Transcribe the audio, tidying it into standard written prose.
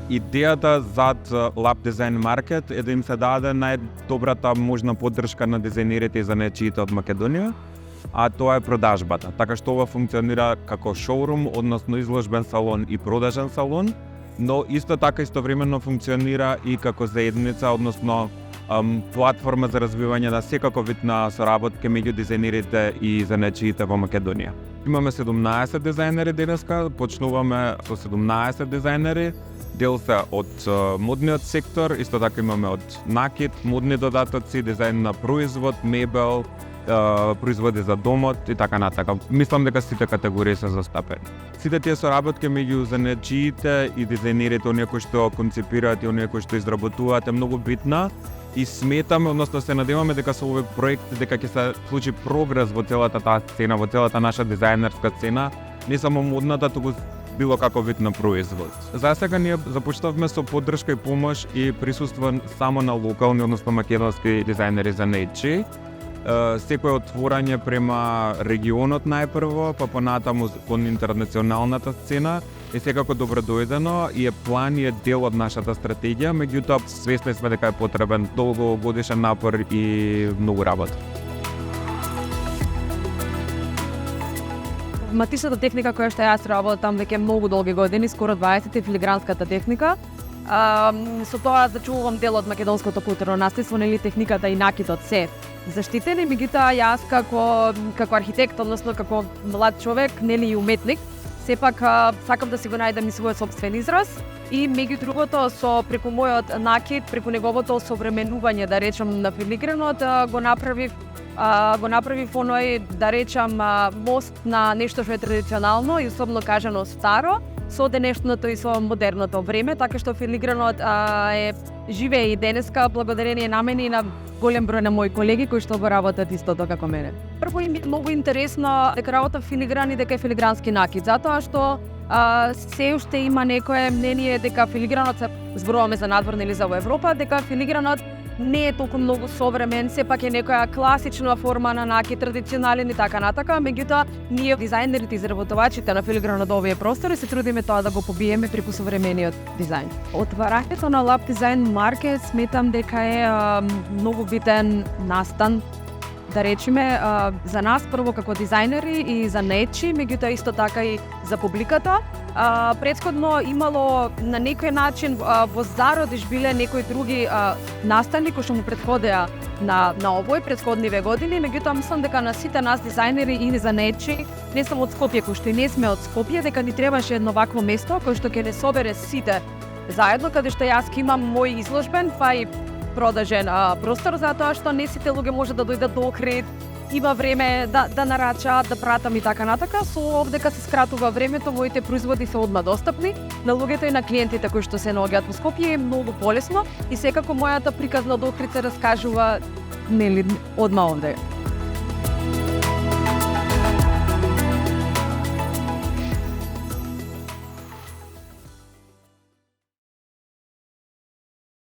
идејата зад Lab Design Market е да им се даде најдобрата можна поддршка на дизајнерите и занаетчиите од Македонија, а тоа е продажбата. Така што ова функционира како шоурум, односно изложбен салон и продажен салон, но исто така истовремено функционира и како заедница, односно платформа за развивање на секаков вид на соработки меѓу дизајнерите и занаетчиите во Македонија. Имаме 17 дизајнери денеска, почнуваме со 17 дизајнери, дел се од модниот сектор, исто така имаме од накид, модни додатоци, дизајн на производ, мебел, производи за домот и така натака. Мислам дека сите категории се застапени. Сите тие соработки меѓу занаетчиите и дизајнерите, оние кои што концепираат и оние кои што изработуваат, е многу битна и сметаме, односно се надеваме дека со овој проект дека ќе се случи прогрес во целата таа сцена, во целата наша дизајнерска сцена, не само модната, туку било каков вид на производ. За сега ние започнавме со поддршка и помош и присуство само на локални, односно македонски дизајнери занаетчи. Секој отворање према регионот најпрво, па понатаму кон интернационалната сцена е секако добродојдено и е план и е дел од нашата стратегија, меѓутоа свесни сме дека е потребен долгогодишен напор и многу работа. Матичната техника која што јас работам веќе многу долги години, скоро 20, филигранската техника. Со тоа зачувам дел од македонското културно наследство, нели техниката и накидот се заштитени, меѓутоа јас како архитект, односно како млад човек, нели и уметник, сепак сакам да си го најдам и својот собствен израз и меѓу другото преку мојот накид, преку неговото осовременување, да речам, на филигранот, го направив оној, да речам, мост на нешто што е традиционално и особено кажано старо, со денешното и со модерното време, така што филигранот живее и денеска благодарение на мене и на голем број на мои колеги кои што го работат истото како мене. Прво им е многу интересно дека работам филигран и дека е филигрански накид, затоа што се уште има некое мнение дека филигранот, зборуваме за надвор или за во Европа, дека филигранот не е толку многу современ, сепак е некоја класична форма на накид, традиционален и така натака, меѓутоа ние дизајнерите и изработувачите на филигранот овие простори се трудиме тоа да го побиеме преку современиот дизајн. Отварањето на Lab Design Market сметам дека е многу битен настан, да речеме, за нас прво како дизајнери и за наетчи, меѓутоа исто така и за публиката. Претходно имало на некој начин во зародиш биле некои други настани кои што му претходеа на овој претходниве години, меѓутоа мислам дека на сите нас дизајнери и занаетчи, не само од Скопје, кои што и не сме од Скопје, дека ни требаше едно вакво место кој што ќе не собере сите заедно, каде што јас ќе имам мој изложбен, па и продажен простор, затоа што не сите луѓе може да дојдат до окрет, има време да нарачаат, да пратам и така натака. Со овдека се скратува времето, моите производи се одма достапни на луѓето и на клиентите кои што се наоѓаат во Скопје, е многу полесно и секако мојата приказна до окрет се раскажува нели одма овде.